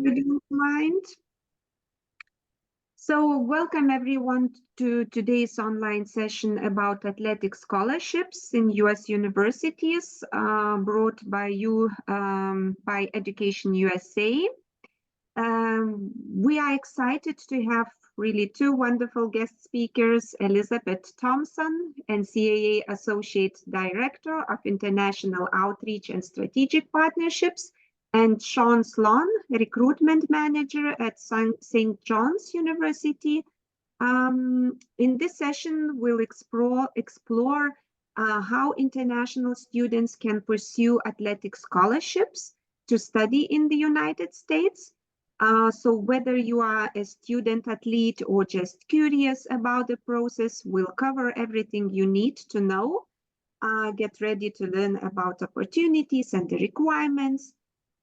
you don't mind. So welcome everyone to today's online session about athletic scholarships in US universities, brought by you by Education USA. We are excited to have really two wonderful guest speakers, Elizabeth Thompson, NCAA Associate Director of International Outreach and Strategic Partnerships, and Shawn Slon, Recruitment Manager at St. John's University. In this session, we'll explore how international students can pursue athletic scholarships to study in the United States. So whether you are a student athlete or just curious about the process, we'll cover everything you need to know. Get ready to learn about opportunities and the requirements.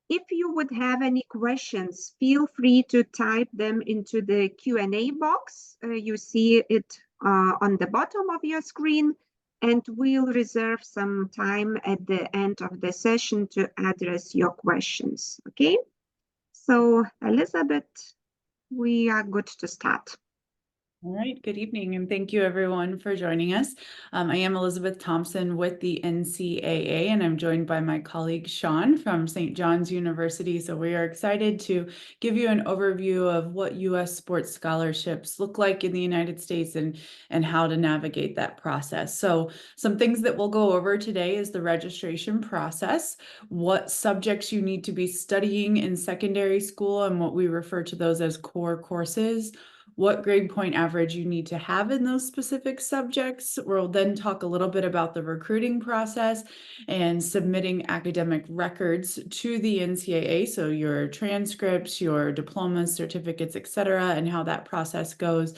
If you would have any questions, feel free to type them into the Q&A box. You see it on the bottom of your screen, and we'll reserve some time at the end of the session to address your questions, okay? So, Elizabeth, we are good to start. All right, good evening, and thank you everyone for joining us. I am Elizabeth Thompson with the NCAA, and I'm joined by my colleague Shawn from St. John's University. So we are excited to give you an overview of what U.S. sports scholarships look like in the United States and how to navigate that process. So some things that we'll go over today is the registration process, what subjects you need to be studying in secondary school, and what we refer to those as core courses, what grade point average you need to have in those specific subjects. We'll then talk a little bit about the recruiting process and submitting academic records to the NCAA, so your transcripts, your diplomas, certificates, etc., and how that process goes.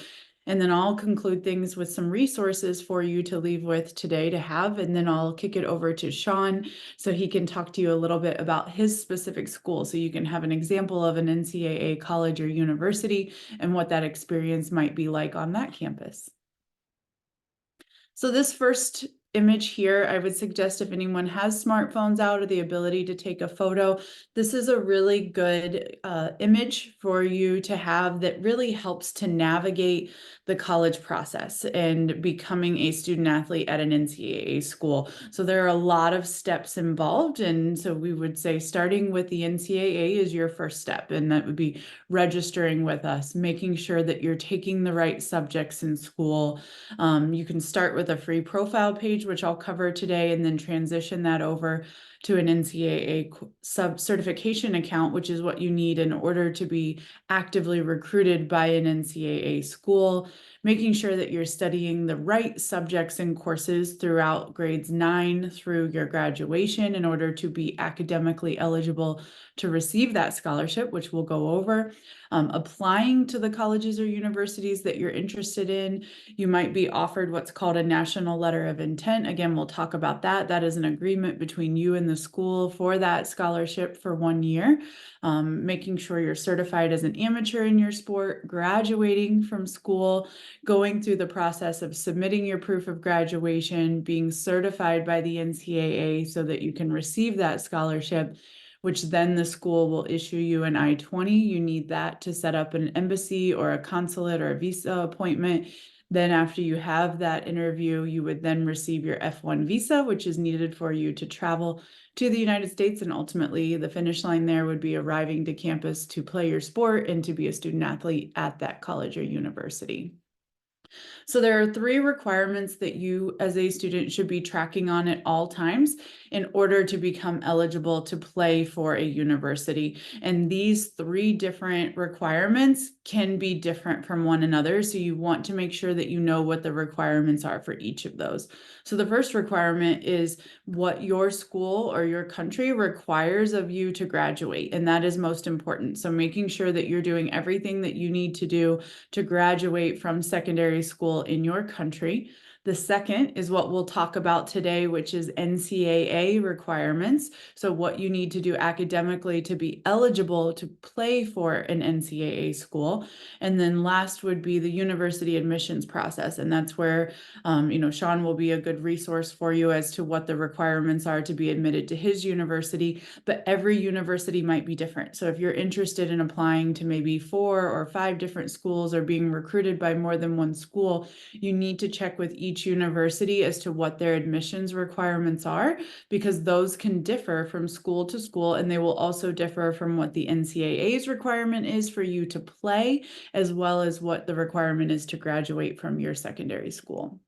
And then I'll conclude things with some resources for you to leave with today to have, and then I'll kick it over to Shawn so he can talk to you a little bit about his specific school, so you can have an example of an NCAA college or university and what that experience might be like on that campus. So this first image here, I would suggest if anyone has smartphones out or the ability to take a photo, this is a really good image for you to have that really helps to navigate the college process and becoming a student athlete at an NCAA school. So there are a lot of steps involved, and so we would say starting with the NCAA is your first step, and that would be registering with us, making sure that you're taking the right subjects in school. You can start with a free profile page, which I'll cover today, and then transition that over to an NCAA sub-certification account, which is what you need in order to be actively recruited by an NCAA school, making sure that you're studying the right subjects and courses throughout grades 9 through your graduation in order to be academically eligible to receive that scholarship, which we'll go over. Applying to the colleges or universities that you're interested in. You might be offered what's called a national letter of intent. Again, we'll talk about that. That is an agreement between you and the school for that scholarship for 1 year. Making sure you're certified as an amateur in your sport, graduating from school, going through the process of submitting your proof of graduation, being certified by the NCAA so that you can receive that scholarship, which then the school will issue you an I-20. You need that to set up an embassy or a consulate or a visa appointment. Then after you have that interview, you would then receive your F1 visa, which is needed for you to travel to the United States. And ultimately, the finish line there would be arriving to campus to play your sport and to be a student athlete at that college or university. So there are 3 requirements that you as a student should be tracking on at all times in order to become eligible to play for a university. And these 3 different requirements can be different from one another. So you want to make sure that you know what the requirements are for each of those. So the first requirement is what your school or your country requires of you to graduate. And that is most important. So making sure that you're doing everything that you need to do to graduate from secondary school in your country. The second is what we'll talk about today, which is NCAA requirements. So what you need to do academically to be eligible to play for an NCAA school. And then last would be the university admissions process. And that's where, Shawn will be a good resource for you as to what the requirements are to be admitted to his university. But every university might be different. So if you're interested in applying to maybe 4 or 5 different schools or being recruited by more than one school, you need to check with each university as to what their admissions requirements are, because those can differ from school to school, and they will also differ from what the NCAA's requirement is for you to play, as well as what the requirement is to graduate from your secondary school.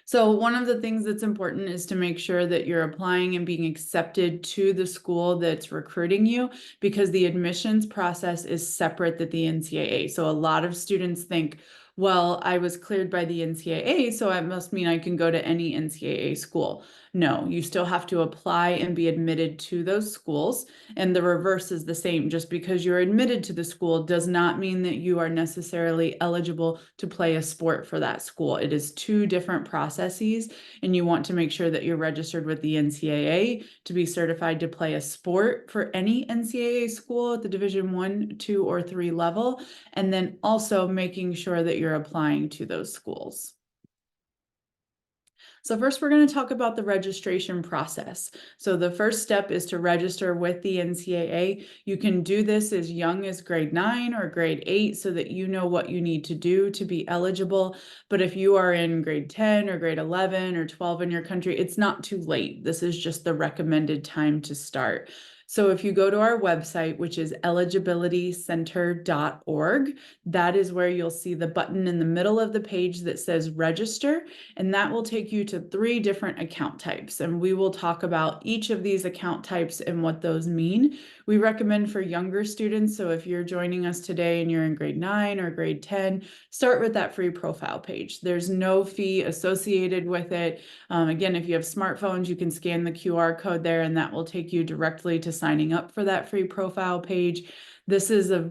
So one of the things that's important is to make sure that you're applying and being accepted to the school that's recruiting you, because the admissions process is separate than the NCAA. So a lot of students think, well, I was cleared by the NCAA, so it must mean I can go to any NCAA school. No, you still have to apply and be admitted to those schools. And the reverse is the same. Just because you're admitted to the school does not mean that you are necessarily eligible to play a sport for that school. It is 2 different processes, and you want to make sure that you're registered with the NCAA to be certified to play a sport for any NCAA school at the Division 1, 2, or 3 level, and then also making sure that you're applying to those schools. So first, we're going to talk about the registration process. So the first step is to register with the NCAA. You can do this as young as grade 9 or grade 8 so that you know what you need to do to be eligible. But if you are in grade 10 or grade 11 or 12 in your country, it's not too late. This is just the recommended time to start. So if you go to our website, which is eligibilitycenter.org, that is where you'll see the button in the middle of the page that says register, and that will take you to 3 different account types. And we will talk about each of these account types and what those mean. We recommend for younger students, so if you're joining us today and you're in grade 9 or grade 10, start with that free profile page. There's no fee associated with it. Again, if you have smartphones, you can scan the QR code there, and that will take you directly to signing up for that free profile page. This is a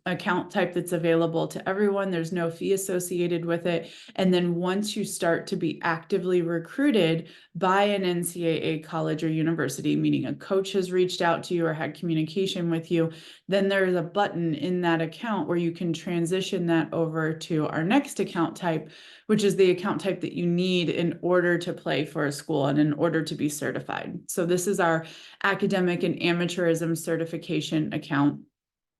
account type that's available to everyone. There's no fee associated with it. And then once you start to be actively recruited by an NCAA college or university, meaning a coach has reached out to you or had communication with you, then there's a button in that account where you can transition that over to our next account type, which is the account type that you need in order to play for a school and in order to be certified. So this is our academic and amateurism certification account.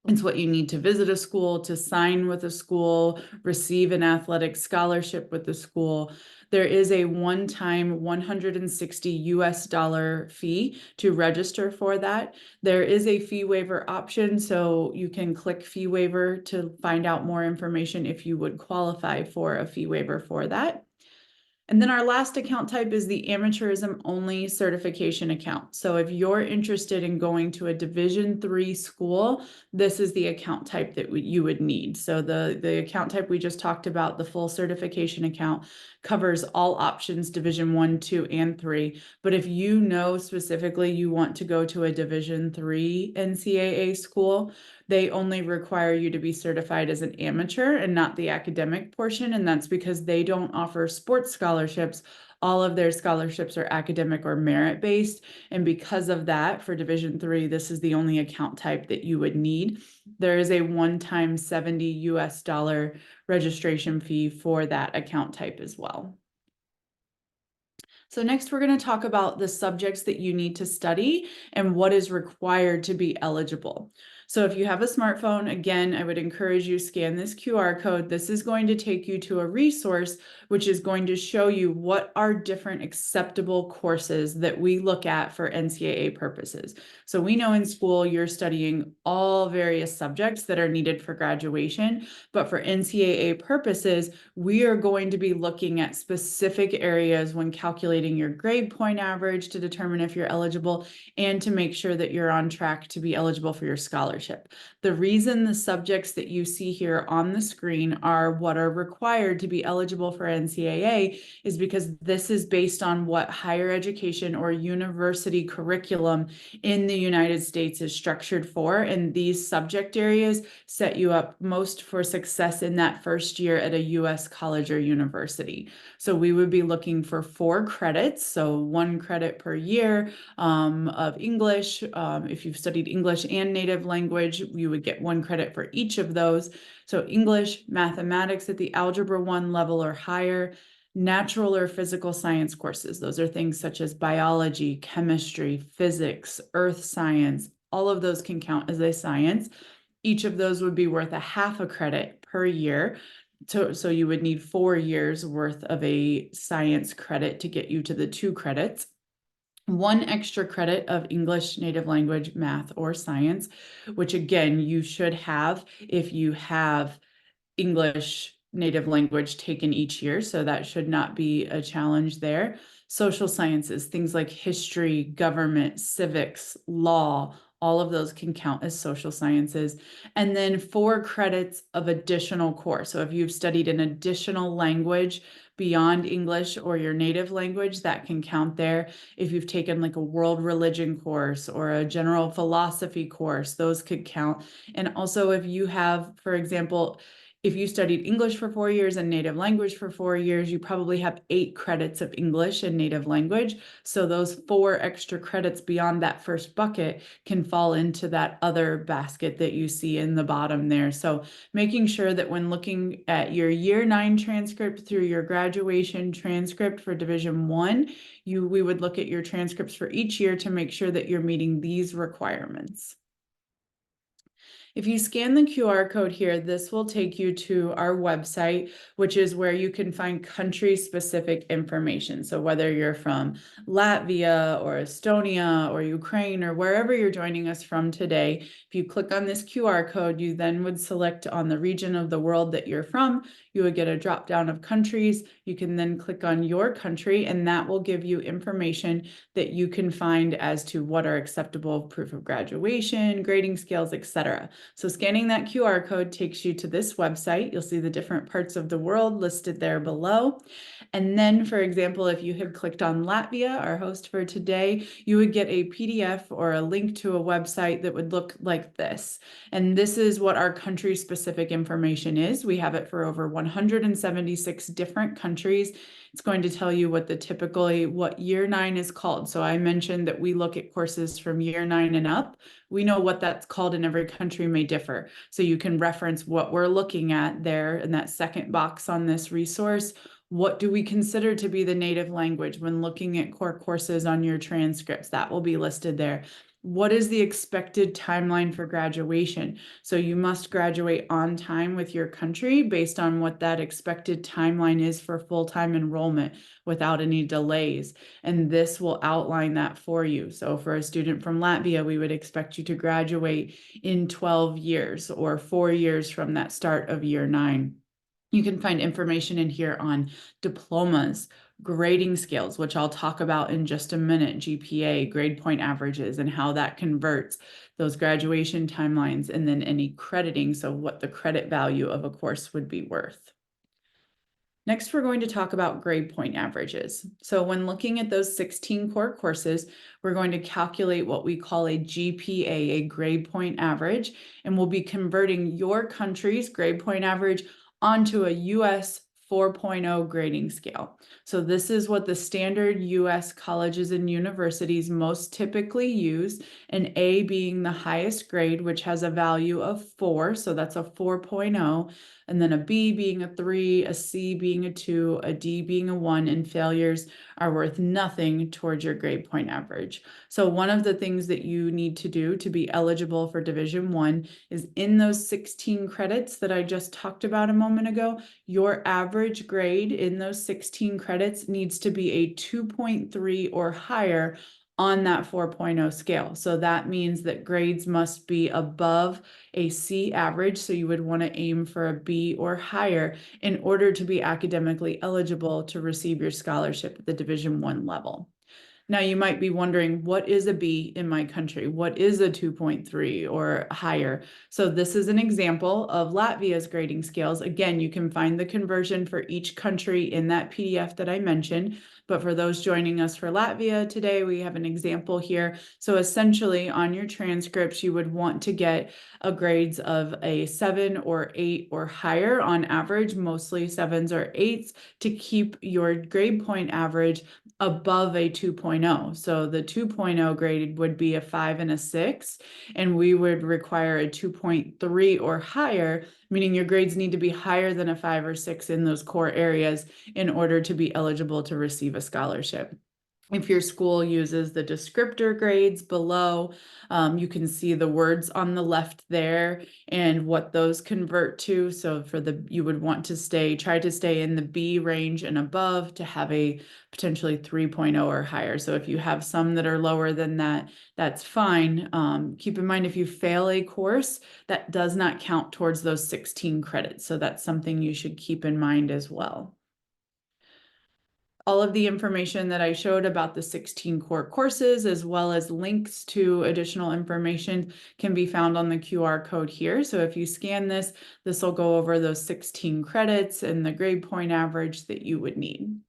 It's what you need to visit a school, to sign with a school, receive an athletic scholarship with the school. There is a one-time $160 fee to register for that. There is a fee waiver option, so you can click fee waiver to find out more information if you would qualify for a fee waiver for that. And then our last account type is the amateurism only certification account. So if you're interested in going to a Division 3 school, this is the account type that you would need. So the account type we just talked about, the full certification account, covers all options Division 1, 2, and 3. But if you know specifically you want to go to a Division 3 NCAA school, they only require you to be certified as an amateur and not the academic portion. And that's because they don't offer sports scholarships. All of their scholarships are academic or merit-based. And because of that, for Division 3, this is the only account type that you would need. There is a one-time $70 registration fee for that account type as well. So next, we're going to talk about the subjects that you need to study and what is required to be eligible. So if you have a smartphone, again, I would encourage you to scan this QR code. This is going to take you to a resource which is going to show you what are different acceptable courses that we look at for NCAA purposes. So we know in school you're studying all various subjects that are needed for graduation, but for NCAA purposes, we are going to be looking at specific areas when calculating your grade point average to determine if you're eligible and to make sure that you're on track to be eligible for your scholarship. scholarship. The reason the subjects that you see here on the screen are what are required to be eligible for NCAA is because this is based on what higher education or university curriculum in the United States is structured for, and these subject areas set you up most for success in that first year at a U.S. college or university. So we would be looking for 4 credits, so 1 credit per year of English. If you've studied English and native language, you would get 1 credit for each of those. So English, mathematics at the Algebra 1 level or higher, natural or physical science courses. Those are things such as biology, chemistry, physics, earth science. All of those can count as a science. Each of those would be worth a half a credit per year. So you would need 4 years worth of a science credit to get you to the 2 credits. 1 extra credit of English, native language, math, or science, which again, you should have if you have English, native language taken each year. So that should not be a challenge there. Social sciences, things like history, government, civics, law, all of those can count as social sciences. And then 4 credits of additional course. So if you've studied an additional language beyond English or your native language, that can count there. If you've taken like a world religion course or a general philosophy course, those could count. And also if you have, for example, if you studied English for 4 years and native language for 4 years, you probably have 8 credits of English and native language. So those 4 extra credits beyond that first bucket can fall into that other basket that you see in the bottom there. So making sure that when looking at your year 9 transcript through your graduation transcript for Division 1, we would look at your transcripts for each year to make sure that you're meeting these requirements. If you scan the QR code here, this will take you to our website, which is where you can find country-specific information. So whether you're from Latvia or Estonia or Ukraine or wherever you're joining us from today, if you click on this QR code, you then would select on the region of the world that you're from. You would get a drop down of countries. You can then click on your country, and that will give you information that you can find as to what are acceptable proof of graduation, grading scales, etc. So scanning that QR code takes you to this website. You'll see the different parts of the world listed there below. And then, for example, if you had clicked on Latvia, our host for today, you would get a PDF or a link to a website that would look like this. And this is what our country-specific information is. We have it for over 176 different countries. It's going to tell you what what year 9 is called. So I mentioned that we look at courses from year 9 and up. We know what that's called and every country may differ. So you can reference what we're looking at there in that second box on this resource. What do we consider to be the native language when looking at core courses on your transcripts? That will be listed there. What is the expected timeline for graduation? So you must graduate on time with your country based on what that expected timeline is for full-time enrollment without any delays. And this will outline that for you. So for a student from Latvia, we would expect you to graduate in 12 years or 4 years from that start of year 9. You can find information in here on diplomas, grading scales, which I'll talk about in just a minute, GPA, grade point averages, and how that converts those graduation timelines, and then any crediting, so what the credit value of a course would be worth. Next, we're going to talk about grade point averages. So when looking at those 16 core courses, we're going to calculate what we call a GPA, a grade point average, and we'll be converting your country's grade point average onto a US 4.0 grading scale. So this is what the standard US colleges and universities most typically use, an A being the highest grade, which has a value of 4, so that's a 4.0, and then a B being a 3, a C being a 2, a D being a 1, and failures are worth nothing towards your grade point average. So one of the things that you need to do to be eligible for Division 1 is in those 16 credits that I just talked about a moment ago, your average grade in those 16 credits needs to be a 2.3 or higher on that 4.0 scale. So that means that grades must be above a C average. So you would want to aim for a B or higher in order to be academically eligible to receive your scholarship at the Division 1 level. Now, you might be wondering, what is a B in my country? What is a 2.3 or higher? So this is an example of Latvia's grading scales. Again, you can find the conversion for each country in that PDF that I mentioned. But for those joining us for Latvia today, we have an example here. So essentially on your transcripts, you would want to get a grades of a 7 or 8 or higher on average, mostly 7s or 8s, to keep your grade point average above a 2.0. So the 2.0 grade would be a 5 and a 6, and we would require a 2.3 or higher, meaning your grades need to be higher than a 5 or 6 in those core areas in order to be eligible to receive a scholarship. If your school uses the descriptor grades below, you can see the words on the left there and what those convert to. So you would want to try to stay in the B range and above to have a potentially 3.0 or higher. So if you have some that are lower than that, that's fine. Keep in mind, if you fail a course, that does not count towards those 16 credits. So that's something you should keep in mind as well. All of the information that I showed about the 16 core courses, as well as links to additional information, can be found on the QR code here. So if you scan this, this will go over those 16 credits and the grade point average that you would need.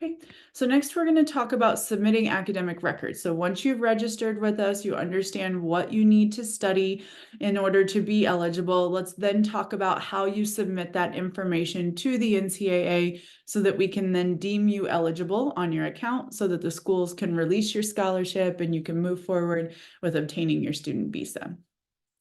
Okay, so next we're going to talk about submitting academic records. So once you've registered with us, you understand what you need to study in order to be eligible. Let's then talk about how you submit that information to the NCAA so that we can then deem you eligible on your account so that the schools can release your scholarship and you can move forward with obtaining your student visa.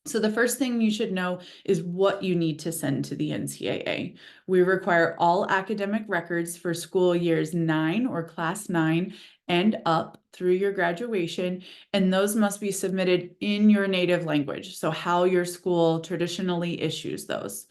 So the first thing you should know is what you need to send to the NCAA. We require all academic records for school years 9 or class 9 and up through your graduation, and those must be submitted in your native language, so how your school traditionally issues those.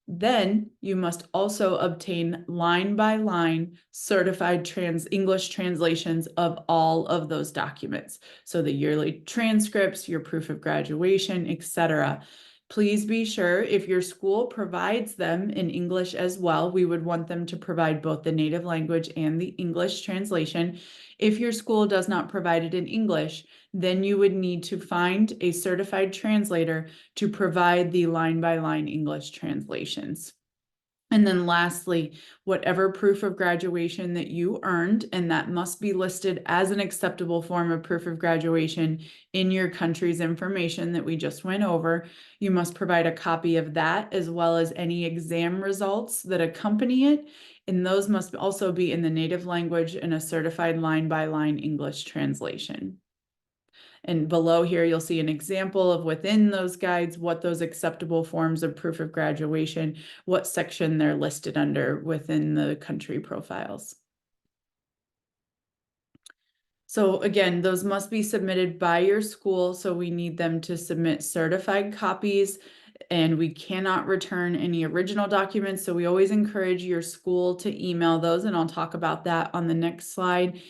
Then you must also obtain line-by-line certified English translations of all of those documents. So the yearly transcripts, your proof of graduation, etc. Please be sure if your school provides them in English as well, we would want them to provide both the native language and the English translation. If your school does not provide it in English, then you would need to find a certified translator to provide the line-by-line English translations. And then lastly, whatever proof of graduation that you earned, and that must be listed as an acceptable form of proof of graduation in your country's information that we just went over, you must provide a copy of that as well as any exam results that accompany it. And those must also be in the native language and a certified line-by-line English translation. And below here, you'll see an example of within those guides, what those acceptable forms of proof of graduation, what section they're listed under within the country profiles. So again, those must be submitted by your school. So we need them to submit certified copies, and we cannot return any original documents. So we always encourage your school to email those, and I'll talk about that on the next slide.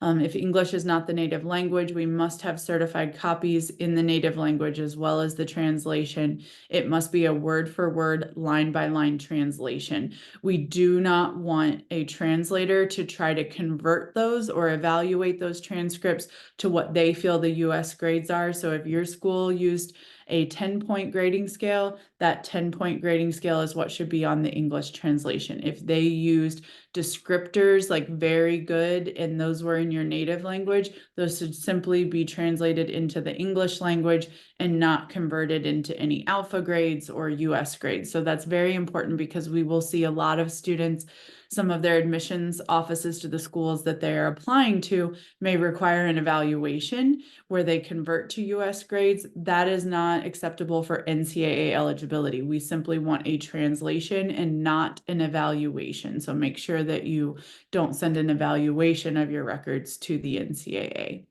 If English is not the native language, we must have certified copies in the native language as well as the translation. It must be a word-for-word, line-by-line translation. We do not want a translator to try to convert those or evaluate those transcripts to what they feel the US grades are. So if your school used a 10-point grading scale, that 10-point grading scale is what should be on the English translation. If they used descriptors like very good and those were in your native language, those should simply be translated into the English language and not converted into any alpha grades or US grades. So that's very important because we will see a lot of students, some of their admissions offices to the schools that they are applying to may require an evaluation where they convert to US grades. That is not acceptable for NCAA eligibility. We simply want a translation and not an evaluation. So make sure that you don't send an evaluation of your records to the NCAA.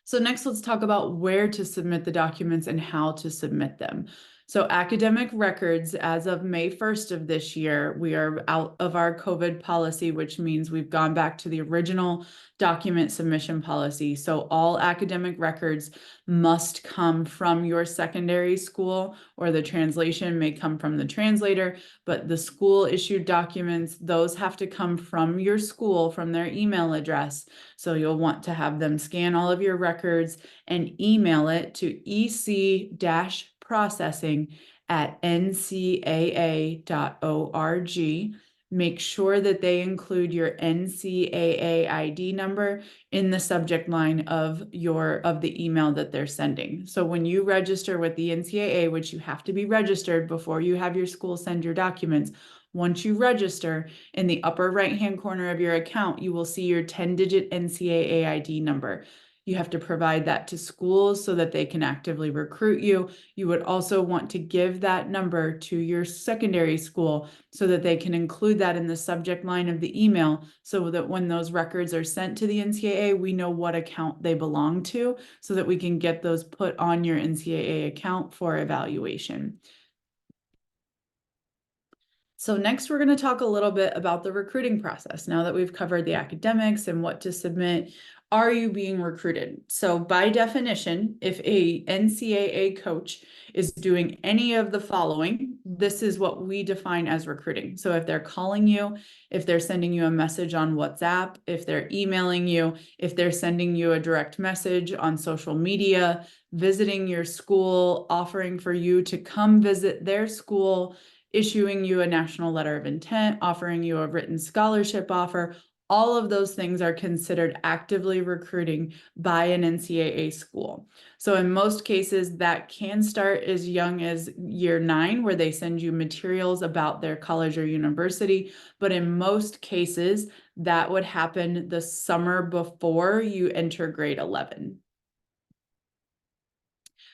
So next, let's talk about where to submit the documents and how to submit them. So academic records, as of May 1st of this year, we are out of our COVID policy, which means we've gone back to the original document submission policy. So all academic records must come from your secondary school, or the translation may come from the translator, but the school issued documents, those have to come from your school, from their email address. So you'll want to have them scan all of your records and email it to ec-processing@ncaa.org. Make sure that they include your NCAA ID number in the subject line of the email that they're sending. So when you register with the NCAA, which you have to be registered before you have your school send your documents, once you register, in the upper right-hand corner of your account, you will see your 10-digit NCAA ID number. You have to provide that to schools so that they can actively recruit you. You would also want to give that number to your secondary school so that they can include that in the subject line of the email, so that when those records are sent to the NCAA, we know what account they belong to, so that we can get those put on your NCAA account for evaluation. So next, we're going to talk a little bit about the recruiting process. Now that we've covered the academics and what to submit, are you being recruited? So by definition, if a NCAA coach is doing any of the following, this is what we define as recruiting. So if they're calling you, if they're sending you a message on WhatsApp, if they're emailing you, if they're sending you a direct message on social media, visiting your school, offering for you to come visit their school, issuing you a national letter of intent, offering you a written scholarship offer, all of those things are considered actively recruiting by an NCAA school. So in most cases, that can start as young as year 9, where they send you materials about their college or university. But in most cases, that would happen the summer before you enter grade 11.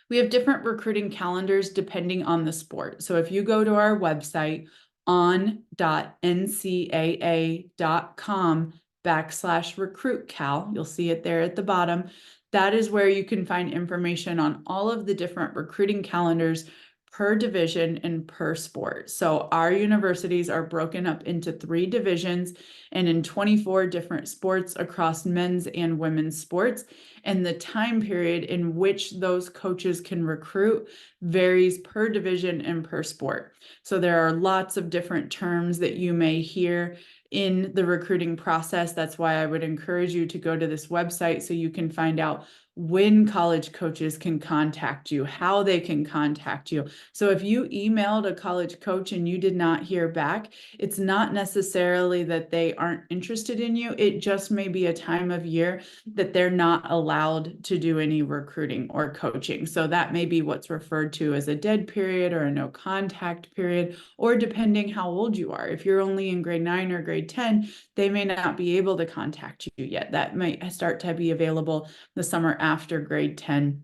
We have different recruiting calendars depending on the sport. So if you go to our website, on.ncaa.com/recruitcal, you'll see it there at the bottom. That is where you can find information on all of the different recruiting calendars per division and per sport. So our universities are broken up into 3 divisions and in 24 different sports across men's and women's sports. And the time period in which those coaches can recruit varies per division and per sport. So there are lots of different terms that you may hear in the recruiting process. That's why I would encourage you to go to this website so you can find out when college coaches can contact you, how they can contact you. So if you emailed a college coach and you did not hear back, it's not necessarily that they aren't interested in you. It just may be a time of year that they're not allowed to do any recruiting or coaching. So that may be what's referred to as a dead period or a no contact period, or depending how old you are. If you're only in grade 9 or grade 10, they may not be able to contact you yet. That might start to be available the summer after grade 10.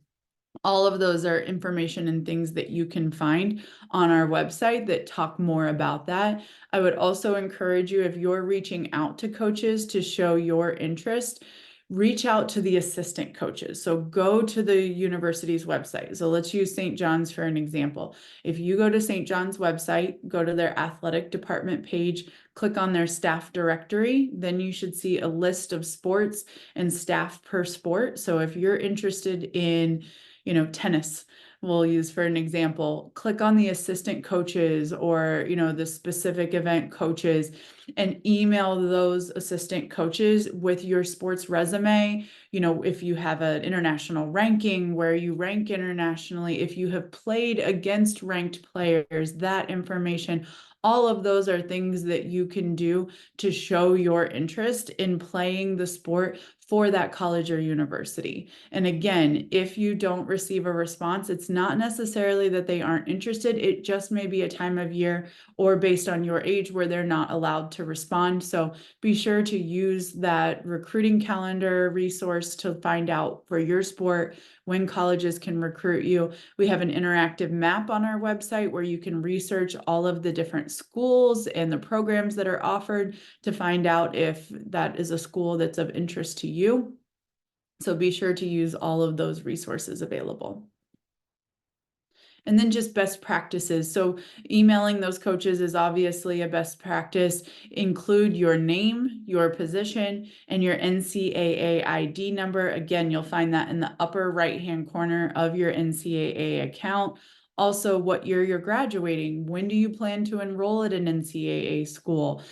All of those are information and things that you can find on our website that talk more about that. I would also encourage you, if you're reaching out to coaches to show your interest, reach out to the assistant coaches. So go to the university's website. So let's use St. John's for an example. If you go to St. John's website, go to their athletic department page, click on their staff directory, then you should see a list of sports and staff per sport. So if you're interested in, tennis, we'll use for an example, click on the assistant coaches or, the specific event coaches and email those assistant coaches with your sports resume. If you have an international ranking, where you rank internationally, if you have played against ranked players, that information, all of those are things that you can do to show your interest in playing the sport for that college or university. And again, if you don't receive a response, it's not necessarily that they aren't interested. It just may be a time of year or based on your age where they're not allowed to respond. So be sure to use that recruiting calendar resource to find out for your sport when colleges can recruit you. We have an interactive map on our website where you can research all of the different schools and the programs that are offered to find out if that is a school that's of interest to you. So be sure to use all of those resources available. And then just best practices. So emailing those coaches is obviously a best practice. Include your name, your position, and your NCAA ID number. Again, you'll find that in the upper right-hand corner of your NCAA account. Also, what year you're graduating. When do you plan to enroll at an NCAA school?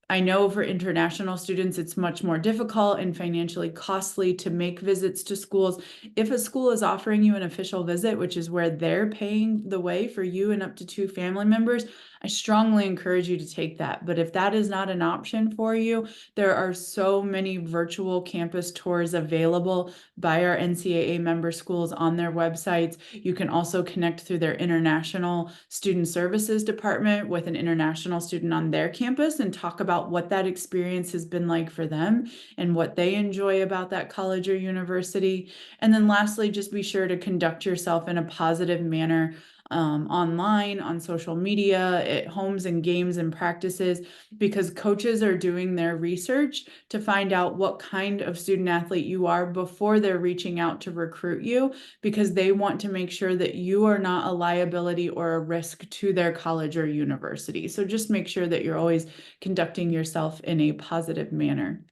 I know for international students, it's much more difficult and financially costly to make visits to schools. If a school is offering you an official visit, which is where they're paying the way for you and up to 2 family members, I strongly encourage you to take that. But if that is not an option for you, there are so many virtual campus tours available by our NCAA member schools on their websites. You can also connect through their International Student Services Department with an international student on their campus and talk about what that experience has been like for them and what they enjoy about that college or university. And then lastly, just be sure to conduct yourself in a positive manner online, on social media, at homes and games and practices, because coaches are doing their research to find out what kind of student athlete you are before they're reaching out to recruit you, because they want to make sure that you are not a liability or a risk to their college or university. So just make sure that you're always conducting yourself in a positive manner.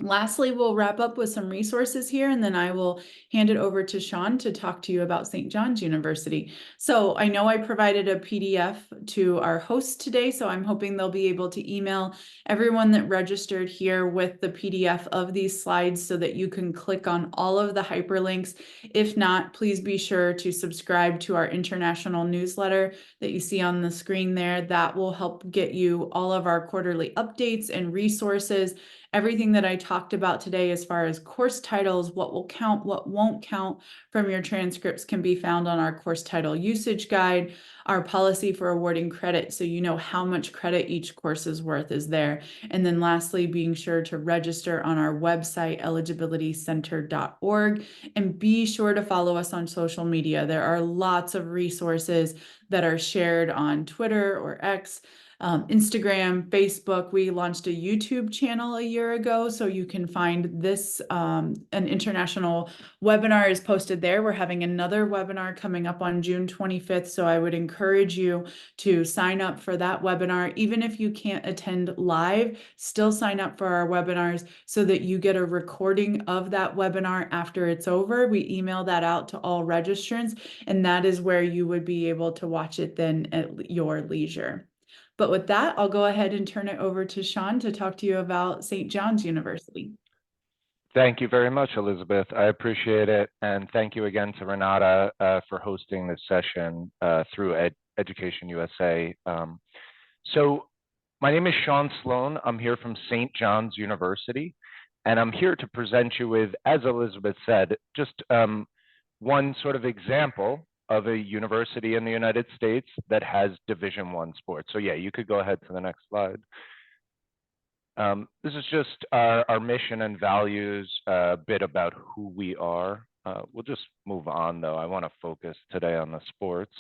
Lastly, we'll wrap up with some resources here, and then I will hand it over to Shawn to talk to you about St. John's University. So I know I provided a PDF to our hosts today, so I'm hoping they'll be able to email everyone that registered here with the PDF of these slides so that you can click on all of the hyperlinks. If not, please be sure to subscribe to our international newsletter that you see on the screen there. That will help get you all of our quarterly updates and resources. Everything that I talked about today as far as course titles, what will count, what won't count from your transcripts can be found on our course title usage guide. Our policy for awarding credit, so you know how much credit each course is worth, is there. And then lastly, being sure to register on our website, eligibilitycenter.org, and be sure to follow us on social media. There are lots of resources that are shared on Twitter or X, Instagram, Facebook. We launched a YouTube channel a year ago, so you can find this, an international webinar is posted there. We're having another webinar coming up on June 25th, so I would encourage you to sign up for that webinar. Even if you can't attend live, still sign up for our webinars so that you get a recording of that webinar after it's over. We email that out to all registrants, and that is where you would be able to watch it then at your leisure. But with that, I'll go ahead and turn it over to Shawn to talk to you about St. John's University. Thank you very much, Elizabeth. I appreciate it. And thank you again to Renata for hosting this session through Education USA. So my name is Shawn Slon. I'm here from St. John's University, and I'm here to present you with, as Elizabeth said, just one sort of example of a university in the United States that has Division I sports. So yeah, you could go ahead to the next slide. This is just our mission and values, a bit about who we are. We'll just move on though. I want to focus today on the sports.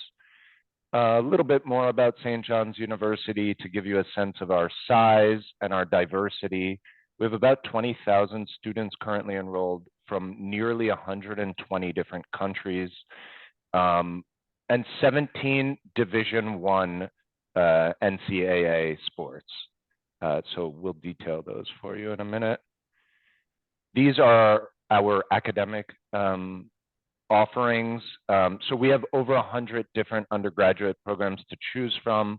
A little bit more about St. John's University to give you a sense of our size and our diversity. We have about 20,000 students currently enrolled from nearly 120 different countries. And 17 Division I NCAA sports. So we'll detail those for you in a minute. These are our academic offerings. So we have over 100 different undergraduate programs to choose from.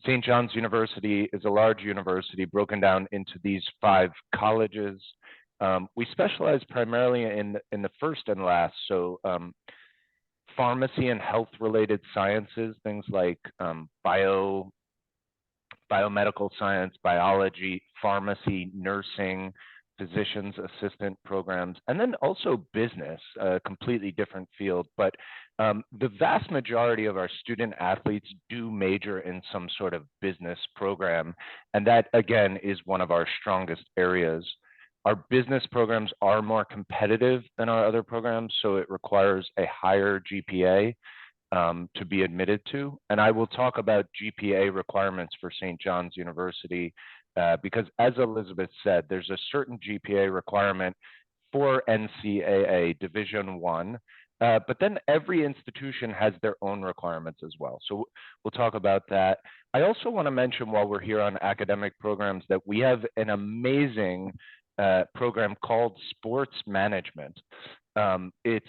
St. John's University is a large university broken down into these 5 colleges. We specialize primarily in the first and last. So pharmacy and health-related sciences, things like biomedical science, biology, pharmacy, nursing, physician's assistant programs, and then also business, a completely different field. But the vast majority of our student athletes do major in some sort of business program, and that, again, is one of our strongest areas. Our business programs are more competitive than our other programs, so it requires a higher GPA to be admitted to. And I will talk about GPA requirements for St. John's University because, as Elizabeth said, there's a certain GPA requirement for NCAA Division I But then every institution has their own requirements as well. So we'll talk about that. I also want to mention while we're here on academic programs that we have an amazing program called sports management. It's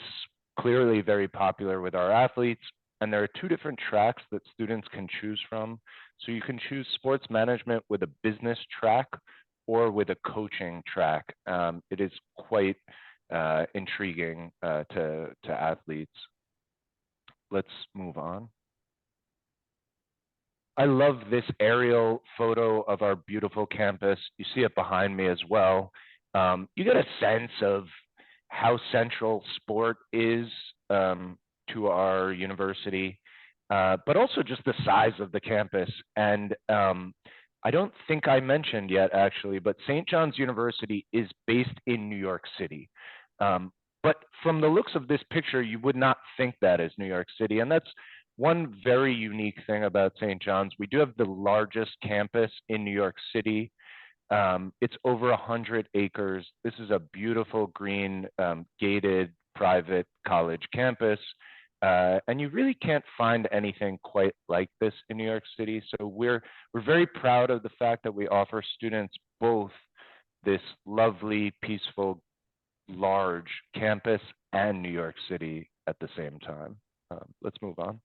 clearly very popular with our athletes, and there are two different tracks that students can choose from. So you can choose sports management with a business track or with a coaching track. It is quite intriguing to athletes. Let's move on. I love this aerial photo of our beautiful campus. You see it behind me as well. You get a sense of how central sport is to our university, but also just the size of the campus. And I don't think I mentioned yet, actually, but St. John's University is based in New York City. But from the looks of this picture, you would not think that is New York City. And that's one very unique thing about St. John's. We do have the largest campus in New York City. It's over 100 acres. This is a beautiful green gated private college campus. And you really can't find anything quite like this in New York City. So we're very proud of the fact that we offer students both this lovely, peaceful, large campus and New York City at the same time. Let's move on.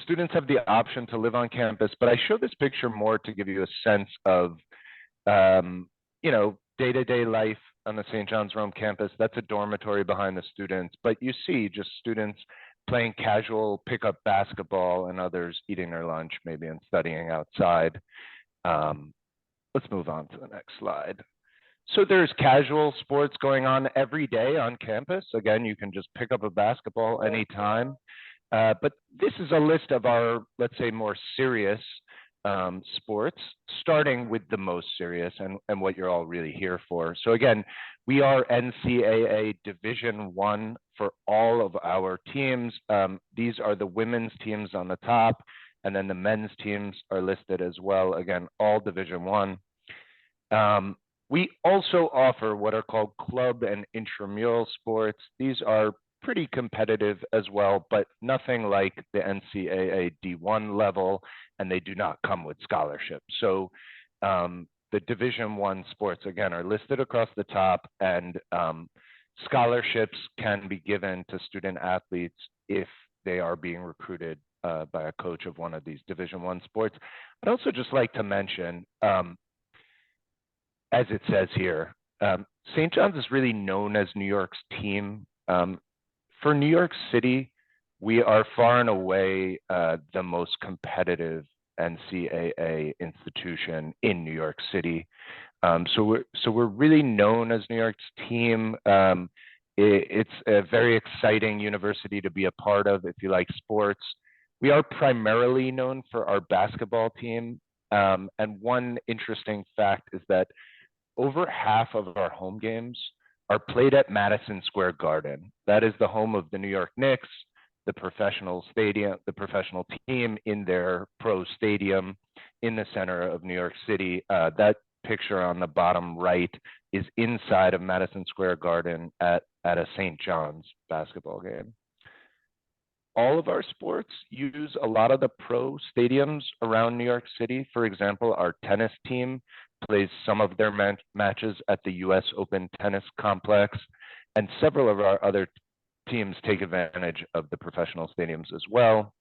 Students have the option to live on campus, but I show this picture more to give you a sense of, day-to-day life on the St. John's Rome campus. That's a dormitory behind the students, but you see just students playing casual pickup basketball and others eating their lunch maybe and studying outside. Let's move on to the next slide. So there's casual sports going on every day on campus. Again, you can just pick up a basketball anytime. But this is a list of our, let's say, more serious sports, starting with the most serious and what you're all really here for. So again, we are NCAA Division I for all of our teams. These are the women's teams on the top, and then the men's teams are listed as well. Again, all Division I. We also offer what are called club and intramural sports. These are pretty competitive as well, but nothing like the NCAA D1 level, and they do not come with scholarships. So the Division I sports, again, are listed across the top, and scholarships can be given to student athletes if they are being recruited by a coach of one of these Division I sports. I'd also just like to mention, as it says here, St. John's is really known as New York's team. For New York City, we are far and away the most competitive NCAA institution in New York City. So we're really known as New York's team. It's a very exciting university to be a part of if you like sports. We are primarily known for our basketball team. And one interesting fact is that over half of our home games are played at Madison Square Garden. That is the home of the New York Knicks, the professional stadium, the professional team in their pro stadium in the center of New York City. That picture on the bottom right is inside of Madison Square Garden at a St. John's basketball game. All of our sports use a lot of the pro stadiums around New York City. For example, our tennis team plays some of their matches at the US Open Tennis Complex, and several of our other teams take advantage of the professional stadiums as well.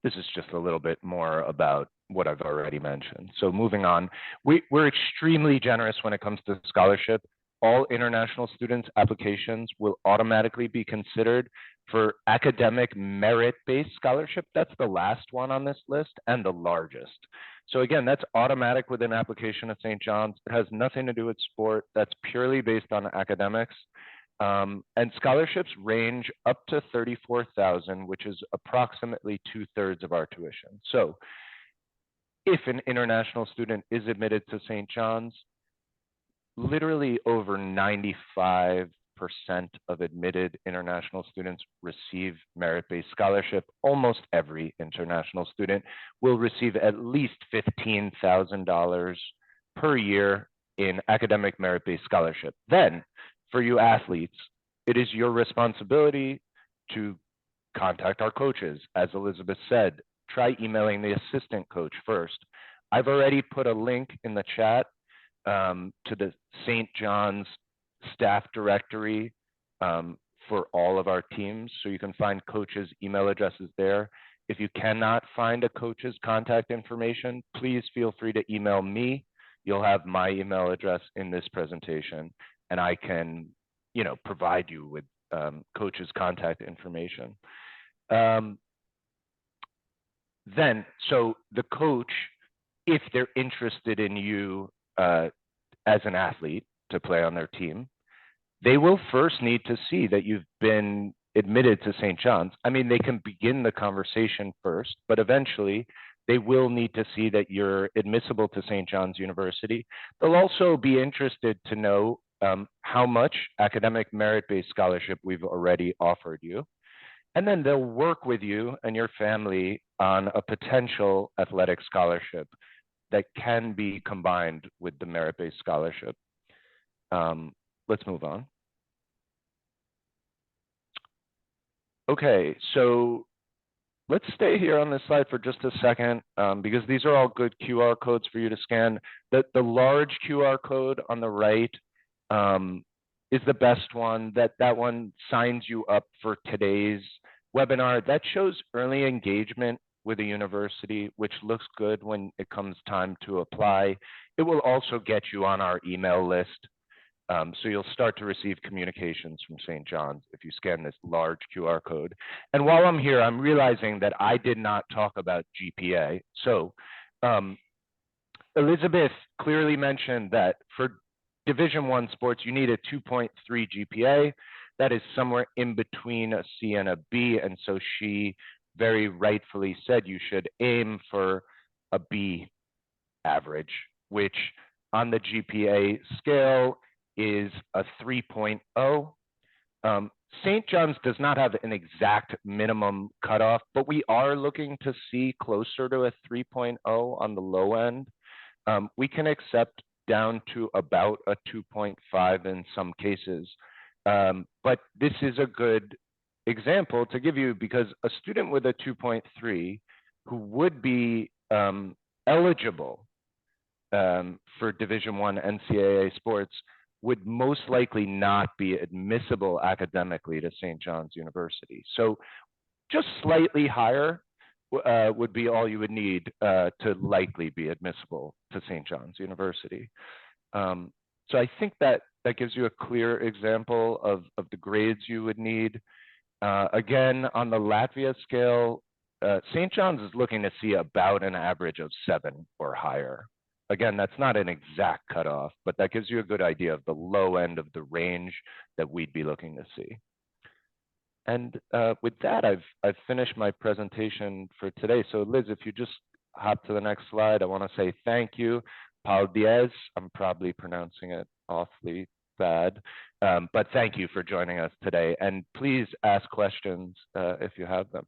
This is just a little bit more about what I've already mentioned. So moving on, we're extremely generous when it comes to scholarship. All international students' applications will automatically be considered for academic merit-based scholarship. That's the last one on this list and the largest. So again, that's automatic with an application at St. John's. It has nothing to do with sport. That's purely based on academics. And scholarships range up to $34,000, which is approximately 2/3 of our tuition. So if an international student is admitted to St. John's, literally over 95% of admitted international students receive merit-based scholarship. Almost every international student will receive at least $15,000 per year in academic merit-based scholarship. Then for you athletes, it is your responsibility to contact our coaches. As Elizabeth said, try emailing the assistant coach first. I've already put a link in the chat to the St. John's staff directory for all of our teams. So you can find coaches' email addresses there. If you cannot find a coach's contact information, please feel free to email me. You'll have my email address in this presentation, and I can, provide you with coach's contact information. Then, so the coach, if they're interested in you as an athlete to play on their team, they will first need to see that you've been admitted to St. John's. I mean, they can begin the conversation first, but eventually they will need to see that you're admissible to St. John's University. They'll also be interested to know how much academic merit-based scholarship we've already offered you. And then they'll work with you and your family on a potential athletic scholarship that can be combined with the merit-based scholarship. Let's move on. Okay, so let's stay here on this slide for just a second because these are all good QR codes for you to scan. The large QR code on the right is the best one. That one signs you up for today's webinar. That shows early engagement with a university, which looks good when it comes time to apply. It will also get you on our email list. So you'll start to receive communications from St. John's if you scan this large QR code. And while I'm here, I'm realizing that I did not talk about GPA. So Elizabeth clearly mentioned that for Division I sports, you need a 2.3 GPA. That is somewhere in between a C and a B. And so she very rightfully said you should aim for a B average, which on the GPA scale is a 3.0. St. John's does not have an exact minimum cutoff, but we are looking to see closer to a 3.0 on the low end. We can accept down to about a 2.5 in some cases. But this is a good example to give you because a student with a 2.3 who would be eligible for Division I NCAA sports would most likely not be admissible academically to St. John's University. So just slightly higher would be all you would need to likely be admissible to St. John's University. So I think that gives you a clear example of the grades you would need. Again, on the Latvia scale, St. John's is looking to see about an average of 7 or higher. Again, that's not an exact cutoff, but that gives you a good idea of the low end of the range that we'd be looking to see. And with that, I've finished my presentation for today. So Liz, if you just hop to the next slide, I want to say thank you. Paldies, I'm probably pronouncing it awfully bad, but thank you for joining us today. And please ask questions if you have them.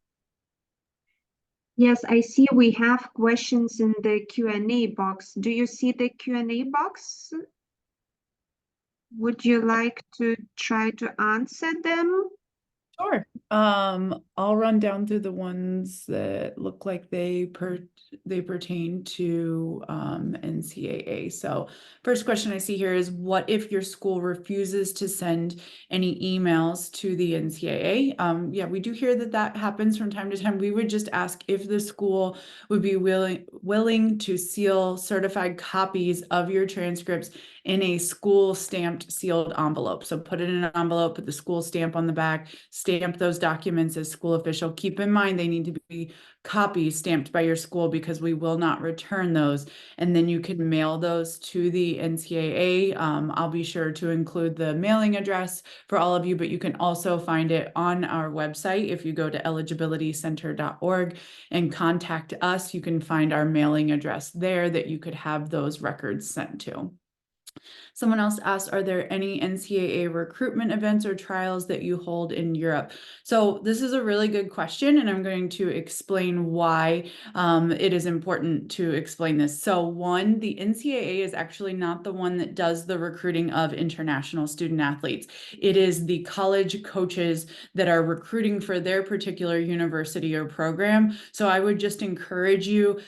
Yes, I see we have questions in the Q&A box. Do you see the Q&A box? Would you like to try to answer them? Sure. I'll run down through the ones that look like they pertain to NCAA. So first question I see here is, what if your school refuses to send any emails to the NCAA? Yeah, we do hear that happens from time to time. We would just ask if the school would be willing to seal certified copies of your transcripts in a school stamped sealed envelope. So put it in an envelope, put the school stamp on the back, stamp those documents as school official. Keep in mind they need to be copies stamped by your school because we will not return those. And then you can mail those to the NCAA. I'll be sure to include the mailing address for all of you, but you can also find it on our website. If you go to eligibilitycenter.org and contact us, you can find our mailing address there that you could have those records sent to. Someone else asked, are there any NCAA recruitment events or trials that you hold in Europe? So this is a really good question, and I'm going to explain why it is important to explain this. So one, the NCAA is actually not the one that does the recruiting of international student athletes. It is the college coaches that are recruiting for their particular university or program. So I would just encourage you,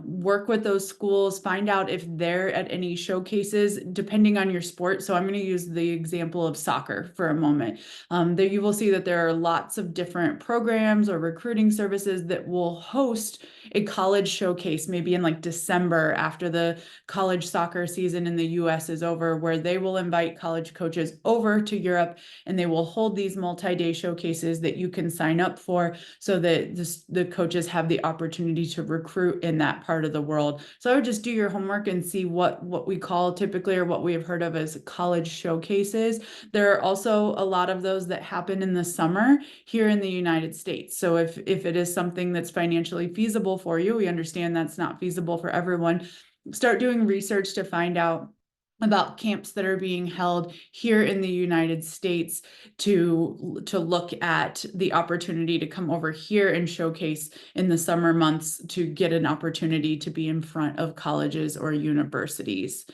work with those schools, find out if they're at any showcases, depending on your sport. So I'm going to use the example of soccer for a moment. There you will see that there are lots of different programs or recruiting services that will host a college showcase, maybe in like December after the college soccer season in the US is over, where they will invite college coaches over to Europe and they will hold these multi-day showcases that you can sign up for so that the coaches have the opportunity to recruit in that part of the world. So I would just do your homework and see what we call typically, or what we have heard of as college showcases. There are also a lot of those that happen in the summer here in the United States. So if it is something that's financially feasible for you, we understand that's not feasible for everyone. Start doing research to find out about camps that are being held here in the United States to look at the opportunity to come over here and showcase in the summer months to get an opportunity to be in front of colleges or universities.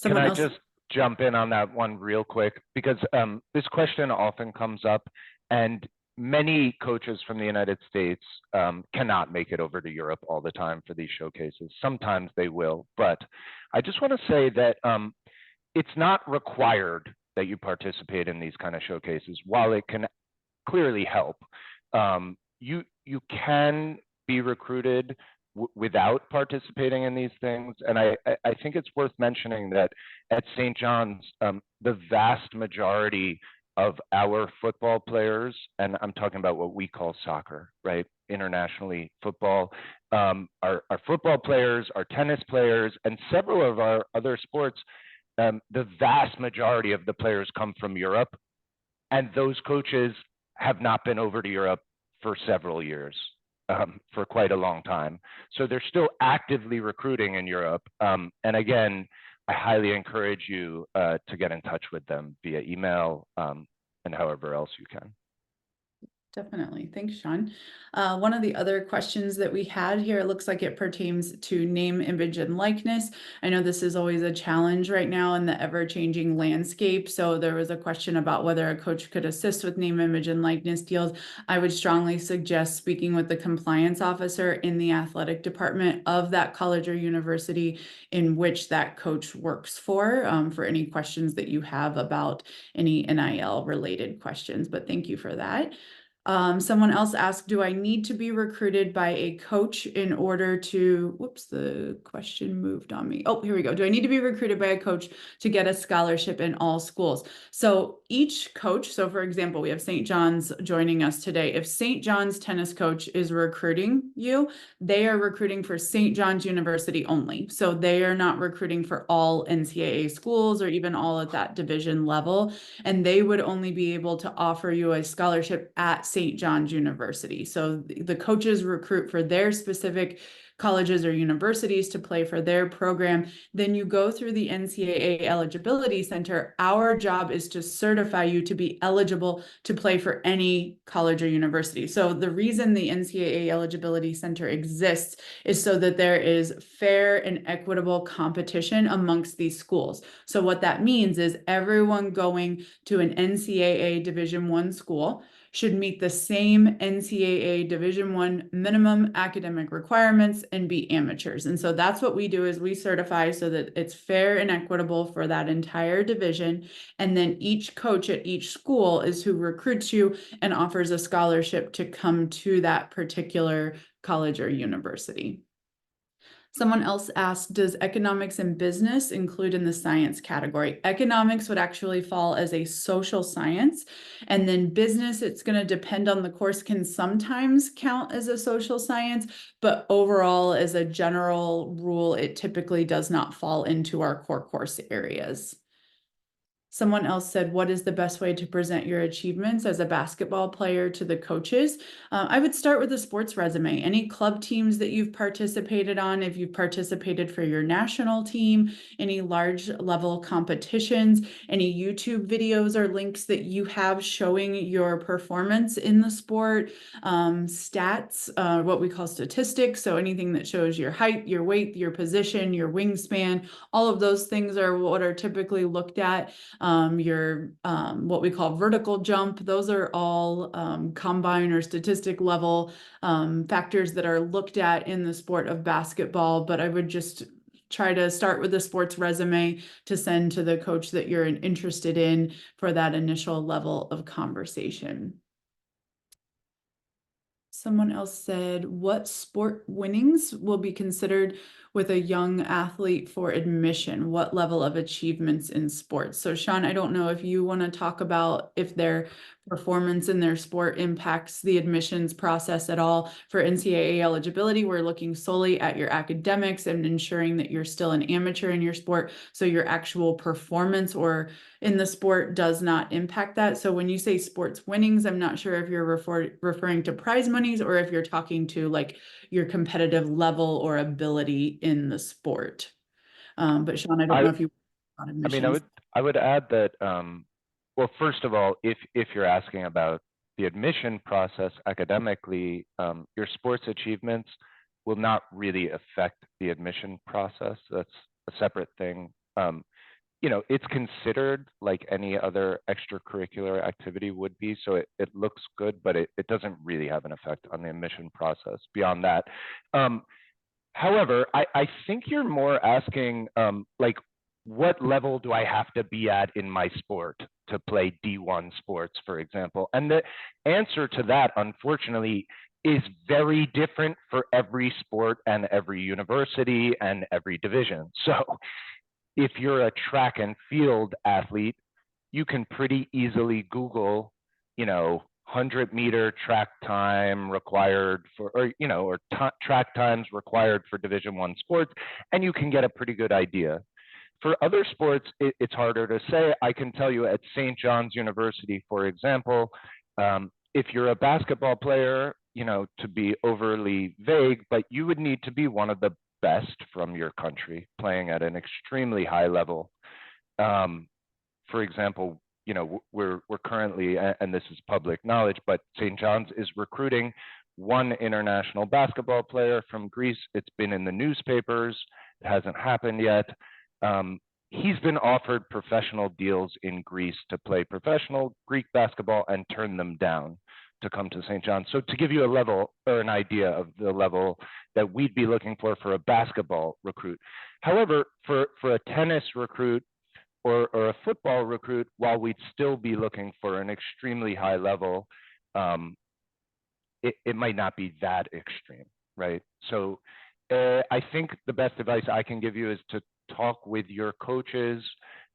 Can I just jump in on that one real quick? Because this question often comes up, and many coaches from the United States cannot make it over to Europe all the time for these showcases. Sometimes they will, but I just want to say that it's not required that you participate in these kind of showcases. While it can clearly help, you can be recruited without participating in these things. And I think it's worth mentioning that at St. John's, the vast majority of our football players, and I'm talking about what we call soccer, right? Internationally, football, our football players, our tennis players, and several of our other sports, the vast majority of the players come from Europe, and those coaches have not been over to Europe for several years, for quite a long time. So they're still actively recruiting in Europe. And again, I highly encourage you to get in touch with them via email and however else you can. Definitely. Thanks, Shawn. One of the other questions that we had here, it looks like it pertains to name, image, and likeness. I know this is always a challenge right now in the ever-changing landscape. So there was a question about whether a coach could assist with name, image, and likeness deals. I would strongly suggest speaking with the compliance officer in the athletic department of that college or university in which that coach works for any questions that you have about any NIL related questions. But thank you for that. Someone else asked, do I need to be recruited by a coach in order to, whoops, the question moved on me. Oh, here we go. Do I need to be recruited by a coach to get a scholarship in all schools? So each coach, so for example, we have St. John's joining us today. If St. John's tennis coach is recruiting you, they are recruiting for St. John's University only. So they are not recruiting for all NCAA schools or even all at that division level. And they would only be able to offer you a scholarship at St. John's University. So the coaches recruit for their specific colleges or universities to play for their program. Then you go through the NCAA Eligibility Center. Our job is to certify you to be eligible to play for any college or university. So the reason the NCAA Eligibility Center exists is so that there is fair and equitable competition amongst these schools. So what that means is everyone going to an NCAA Division I school should meet the same NCAA Division I minimum academic requirements and be amateurs. And so that's what we do, is we certify so that it's fair and equitable for that entire division. And then each coach at each school is who recruits you and offers a scholarship to come to that particular college or university. Someone else asked, does economics and business include in the science category? Economics would actually fall as a social science, and then business, it's going to depend on the course, can sometimes count as a social science, but overall, as a general rule, it typically does not fall into our core course areas. Someone else said, what is the best way to present your achievements as a basketball player to the coaches? I would start with a sports resume. Any club teams that you've participated on, if you've participated for your national team, any large level competitions, any YouTube videos or links that you have showing your performance in the sport, stats, what we call statistics. So anything that shows your height, your weight, your position, your wingspan, all of those things are what are typically looked at. Your what we call vertical jump, those are all combine or statistic level factors that are looked at in the sport of basketball. But I would just try to start with a sports resume to send to the coach that you're interested in for that initial level of conversation. Someone else said, what sport winnings will be considered with a young athlete for admission? What level of achievements in sports? So Shawn, I don't know if you want to talk about if their performance in their sport impacts the admissions process at all. For NCAA eligibility, we're looking solely at your academics and ensuring that you're still an amateur in your sport. So your actual performance or in the sport does not impact that. So when you say sports winnings, I'm not sure if you're referring to prize monies or if you're talking to like your competitive level or ability in the sport. But Shawn, I don't know if you want admissions. I would add that, well, first of all, if you're asking about the admission process academically, your sports achievements will not really affect the admission process. That's a separate thing. You know, it's considered like any other extracurricular activity would be, so it looks good, but it doesn't really have an effect on the admission process beyond that. However, I think you're more asking, like, what level do I have to be at in my sport to play D1 sports, for example? And the answer to that, unfortunately, is very different for every sport and every university and every division. So if you're a track and field athlete, you can pretty easily Google, you know, 100-meter track time required for, or, you know, or track times required for Division I sports, and you can get a pretty good idea. For other sports, it's harder to say. I can tell you at St. John's University, for example, if you're a basketball player, you know, to be overly vague, but you would need to be one of the best from your country playing at an extremely high level. For example, you know, we're currently, and this is public knowledge, but St. John's is recruiting one international basketball player from Greece. It's been in the newspapers. It hasn't happened yet. He's been offered professional deals in Greece to play professional Greek basketball and turn them down to come to St. John's. So to give you a level or an idea of the level that we'd be looking for a basketball recruit. However, for a tennis recruit or a football recruit, while we'd still be looking for an extremely high level, it might not be that extreme, right? So I think the best advice I can give you is to talk with your coaches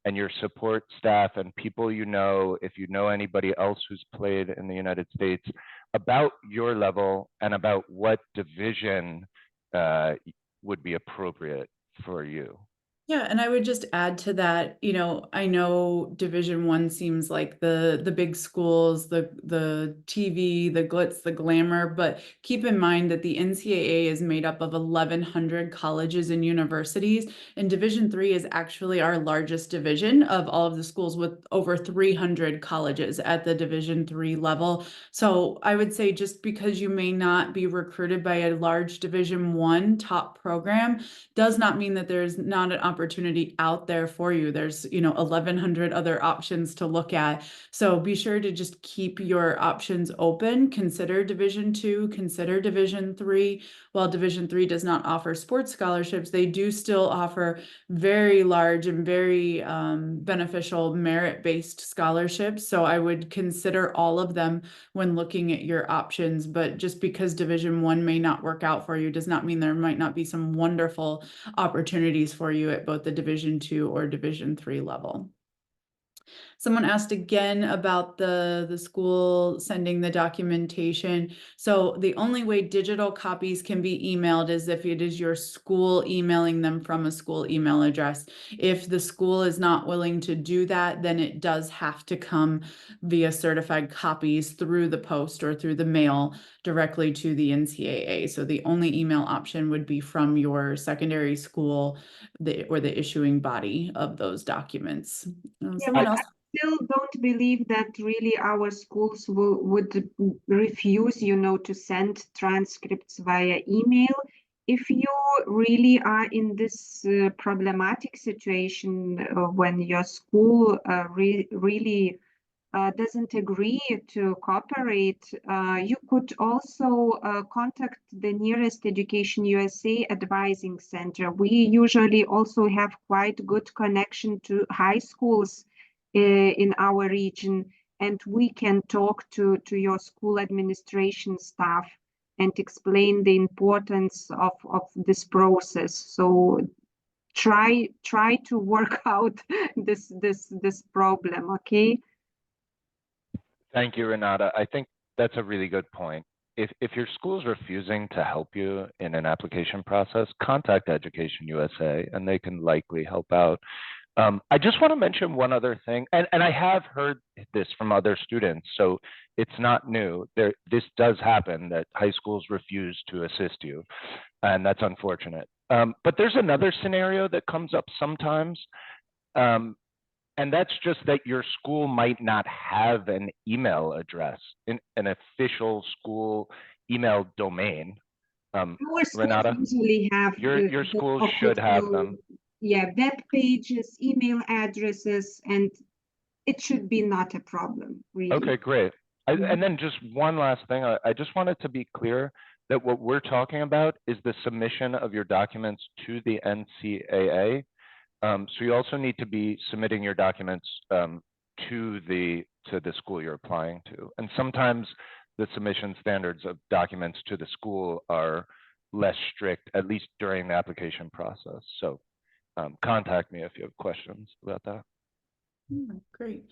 and your support staff and people you know, if you know anybody else who's played in the United States, about your level and about what division would be appropriate for you. Yeah, and I would just add to that, you know, I know Division I seems like the big schools, the TV, the glitz, the glamour, but keep in mind that the NCAA is made up of 1,100 colleges and universities, and Division III is actually our largest division of all of the schools with over 300 colleges at the Division III level. So I would say just because you may not be recruited by a large Division I top program does not mean that there's not an opportunity out there for you. There's, you know, 1,100 other options to look at. So be sure to just keep your options open. Consider Division II, consider Division III. While Division III does not offer sports scholarships, they do still offer very large and very beneficial merit-based scholarships. So I would consider all of them when looking at your options. But just because Division I may not work out for you does not mean there might not be some wonderful opportunities for you at both the Division II or Division III level. Someone asked again about the school sending the documentation. So the only way digital copies can be emailed is if it is your school emailing them from a school email address. If the school is not willing to do that, then it does have to come via certified copies through the post or through the mail directly to the NCAA. So the only email option would be from your secondary school or the issuing body of those documents. Someone else. Still don't believe that really our schools would refuse, to send transcripts via email. If you really are in this problematic situation when your school really doesn't agree to cooperate, you could also contact the nearest Education USA advising center. We usually also have quite good connection to high schools in our region, and we can talk to your school administration staff and explain the importance of this process. So try to work out this problem, okay? Thank you, Renata. I think that's a really good point. If your school's refusing to help you in an application process, contact Education USA and they can likely help out. I just want to mention one other thing, and I have heard this from other students, so it's not new. This does happen, that high schools refuse to assist you, and that's unfortunate. But there's another scenario that comes up sometimes, and that's just that your school might not have an email address, in an official school email domain. Our schools Renata, usually have your school should have them. web pages, email addresses, and it should be not a problem, really. Okay, great. And then just one last thing, I just wanted to be clear that what we're talking about is the submission of your documents to the NCAA. So you also need to be submitting your documents to the school you're applying to. And sometimes the submission standards of documents to the school are less strict, at least during the application process. So contact me if you have questions about that. Great.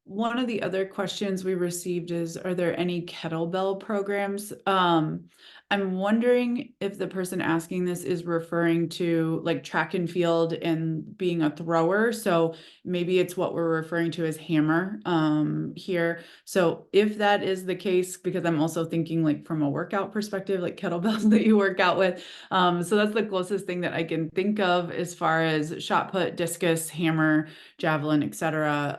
One of the other questions we received is, are there any kettlebell programs? I'm wondering if the person asking this is referring to like track and field and being a thrower. So maybe it's what we're referring to as hammer here. So if that is the case, because I'm also thinking like from a workout perspective, like kettlebells that you work out with. So that's the closest thing that I can think of as far as shot put, discus, hammer, javelin, etc.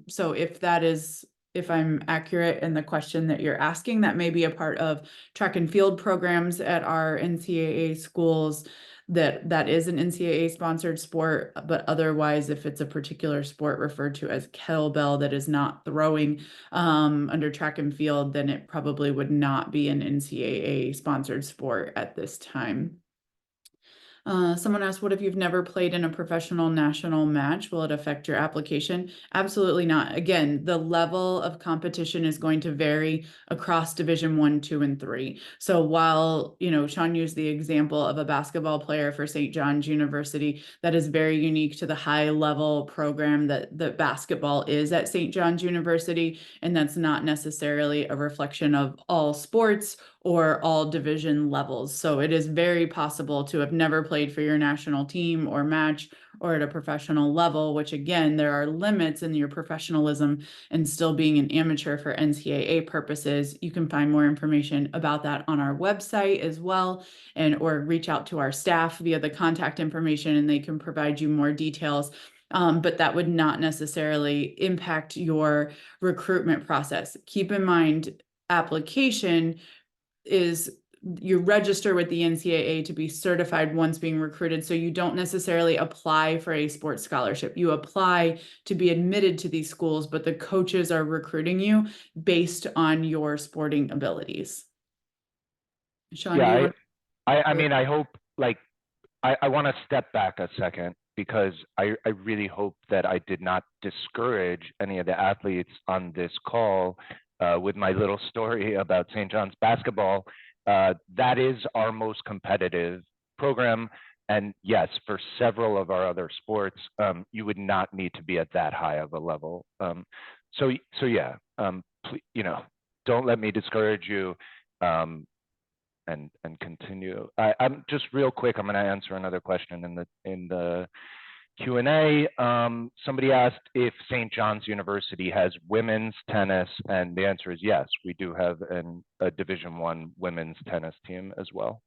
So if I'm accurate in the question that you're asking, that may be a part of track and field programs at our NCAA schools, that is an NCAA sponsored sport, but otherwise, if it's a particular sport referred to as kettlebell that is not throwing under track and field, then it probably would not be an NCAA sponsored sport at this time. Someone asked, what if you've never played in a professional national match? Will it affect your application? Absolutely not. Again, the level of competition is going to vary across Division 1, 2, and 3. So while, Shawn used the example of a basketball player for St. John's University, that is very unique to the high level program that basketball is at St. John's University. And that's not necessarily a reflection of all sports or all division levels. So it is very possible to have never played for your national team or match or at a professional level, which again, there are limits in your professionalism and still being an amateur for NCAA purposes. You can find more information about that on our website as well, or reach out to our staff via the contact information and they can provide you more details. But that would not necessarily impact your recruitment process. Keep in mind, application is you register with the NCAA to be certified once being recruited. So you don't necessarily apply for a sports scholarship. You apply to be admitted to these schools, but the coaches are recruiting you based on your sporting abilities. Shawn, do you want I mean, I hope, I want to step back a second because I really hope that I did not discourage any of the athletes on this call with my little story about St. John's basketball. That is our most competitive program. And yes, for several of our other sports, you would not need to be at that high of a level. So yeah, don't let me discourage you, and continue. I'm just real quick. I'm going to answer another question in the Q&A. Somebody asked if St. John's University has women's tennis, and the answer is yes. We do have a Division I women's tennis team as well.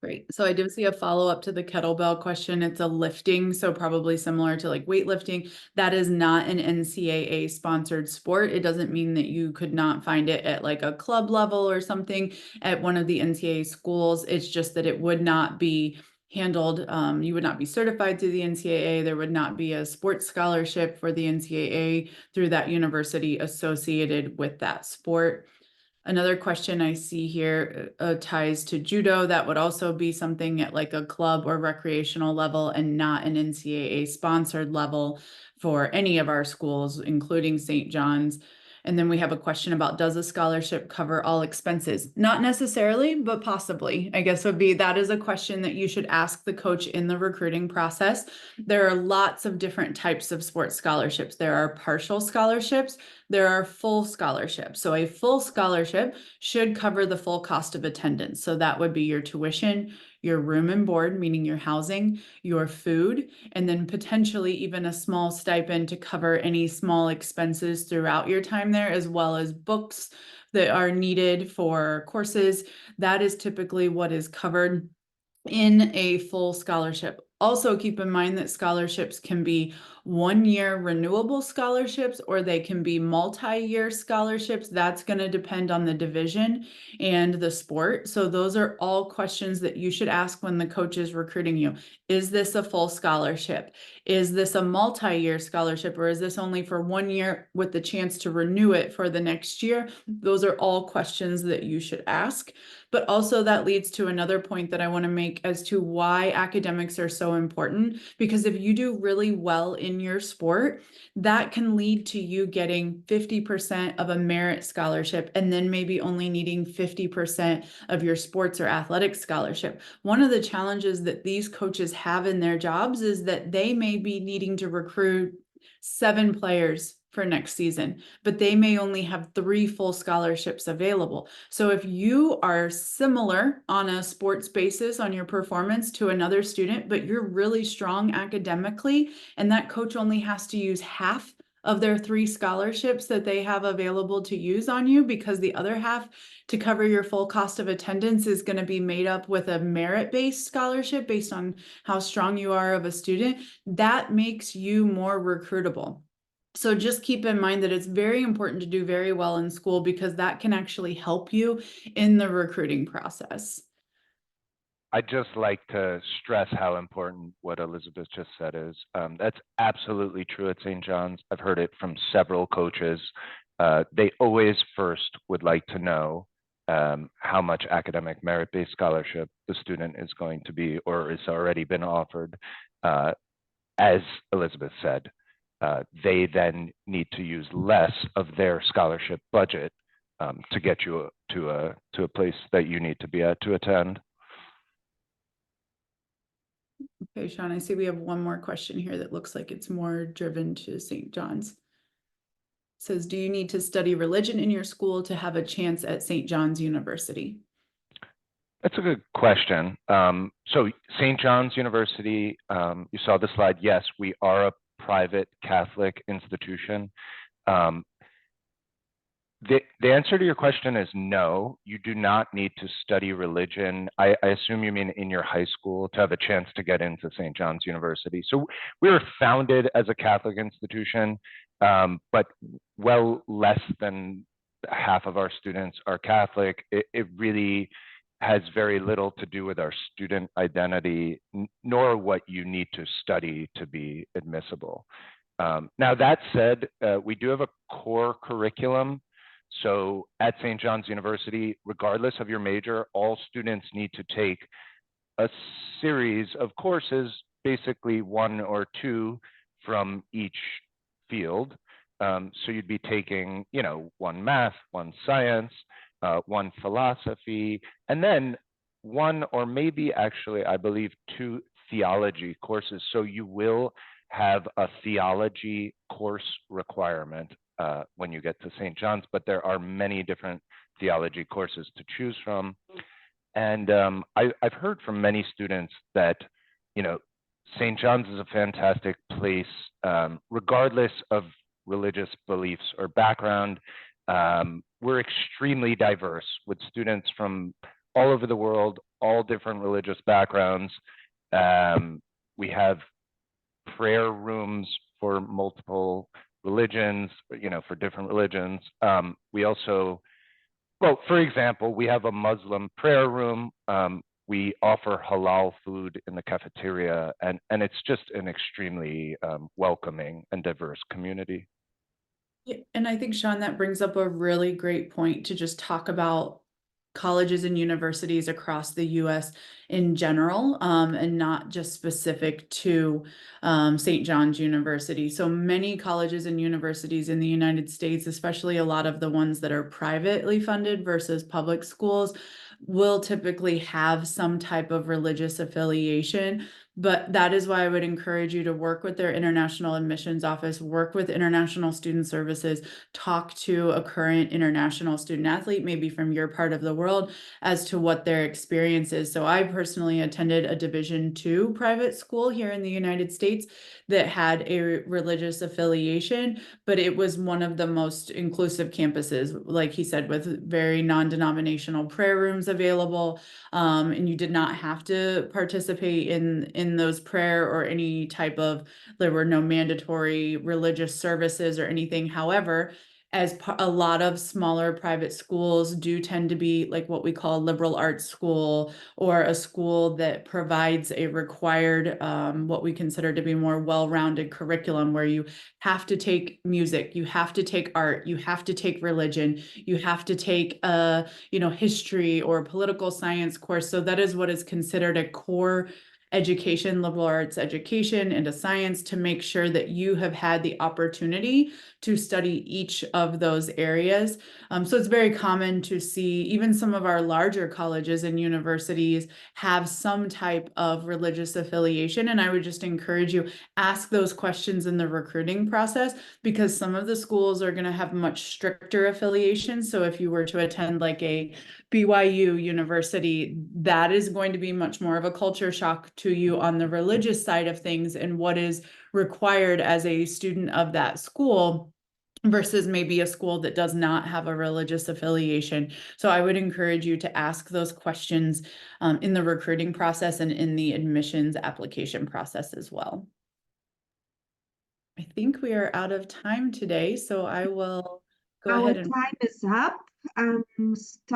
Great. So I did see a follow-up to the kettlebell question. It's a lifting, so probably similar to like weightlifting. That is not an NCAA sponsored sport. It doesn't mean that you could not find it at like a club level or something at one of the NCAA schools. It's just that it would not be handled. You would not be certified through the NCAA. There would not be a sports scholarship for the NCAA through that university associated with that sport. Another question I see here ties to judo. That would also be something at like a club or recreational level and not an NCAA sponsored level for any of our schools, including St. John's. And then we have a question about, does a scholarship cover all expenses? Not necessarily, but possibly, I guess would be, that is a question that you should ask the coach in the recruiting process. There are lots of different types of sports scholarships. There are partial scholarships. There are full scholarships. So a full scholarship should cover the full cost of attendance. So that would be your tuition, your room and board, meaning your housing, your food, and then potentially even a small stipend to cover any small expenses throughout your time there, as well as books that are needed for courses. That is typically what is covered in a full scholarship. Also keep in mind that scholarships can be 1-year renewable scholarships, or they can be multi-year scholarships. That's going to depend on the division and the sport. So those are all questions that you should ask when the coach is recruiting you. Is this a full scholarship? Is this a multi-year scholarship, or is this only for 1 year with the chance to renew it for the next year? Those are all questions that you should ask. But also that leads to another point that I want to make as to why academics are so important, because if you do really well in your sport, that can lead to you getting 50% of a merit scholarship and then maybe only needing 50% of your sports or athletic scholarship. One of the challenges that these coaches have in their jobs is that they may be needing to recruit 7 players for next season, but they may only have 3 full scholarships available. So if you are similar on a sports basis on your performance to another student, but you're really strong academically, and that coach only has to use half of their 3 scholarships that they have available to use on you, because the other half to cover your full cost of attendance is going to be made up with a merit-based scholarship based on how strong you are of a student, that makes you more recruitable. So just keep in mind that it's very important to do very well in school, because that can actually help you in the recruiting process. I'd just like to stress how important what Elizabeth just said is. That's absolutely true at St. John's. I've heard it from several coaches. They always first would like to know how much academic merit-based scholarship the student is going to be or is already been offered. As Elizabeth said, they then need to use less of their scholarship budget to get you to a place that you need to be at to attend. Okay, Shawn, I see we have one more question here that looks like it's more driven to St. John's. It says, do you need to study religion in your school to have a chance at St. John's University? That's a good question. So St. John's University, you saw the slide. Yes, we are a private Catholic institution. The answer to your question is no, you do not need to study religion. I assume you mean in your high school to have a chance to get into St. John's University. So we were founded as a Catholic institution, but well less than half of our students are Catholic. It really has very little to do with our student identity, nor what you need to study to be admissible. Now that said, we do have a core curriculum. So at St. John's University, regardless of your major, all students need to take a series of courses, basically 1 or 2 from each field. So you'd be taking, 1 math, 1 science, 1 philosophy, and then one or maybe actually, I believe, two theology courses. So you will have a theology course requirement when you get to St. John's, but there are many different theology courses to choose from. And I've heard from many students that, you know, St. John's is a fantastic place, regardless of religious beliefs or background. We're extremely diverse with students from all over the world, all different religious backgrounds. We have prayer rooms for multiple religions, you know, for different religions. We also, well, for example, we have a Muslim prayer room. We offer halal food in the cafeteria, and it's just an extremely welcoming and diverse community. Yeah, and I think, Shawn, that brings up a really great point to just talk about colleges and universities across the US in general, and not just specific to St. John's University. So many colleges and universities in the United States, especially a lot of the ones that are privately funded versus public schools, will typically have some type of religious affiliation. But that is why I would encourage you to work with their international admissions office, work with international student services, talk to a current international student athlete, maybe from your part of the world, as to what their experience is. So I personally attended a Division II private school here in the United States that had a religious affiliation, but it was one of the most inclusive campuses, like he said, with very non-denominational prayer rooms available. And you did not have to participate in those prayer or any type of, there were no mandatory religious services or anything. However, as a lot of smaller private schools do tend to be like what we call a liberal arts school, or a school that provides a required, what we consider to be more well-rounded curriculum, where you have to take music, you have to take art, you have to take religion, you have to take history or political science course. So that is what is considered a core education, liberal arts education, and a science, to make sure that you have had the opportunity to study each of those areas. So it's very common to see even some of our larger colleges and universities have some type of religious affiliation. And I would just encourage you, ask those questions in the recruiting process, because some of the schools are going to have much stricter affiliations. So if you were to attend like a BYU University, that is going to be much more of a culture shock to you on the religious side of things and what is required as a student of that school, versus maybe a school that does not have a religious affiliation. So I would encourage you to ask those questions in the recruiting process and in the admissions application process as well. I think we are out of time today, so I will go ahead and... Our time is up.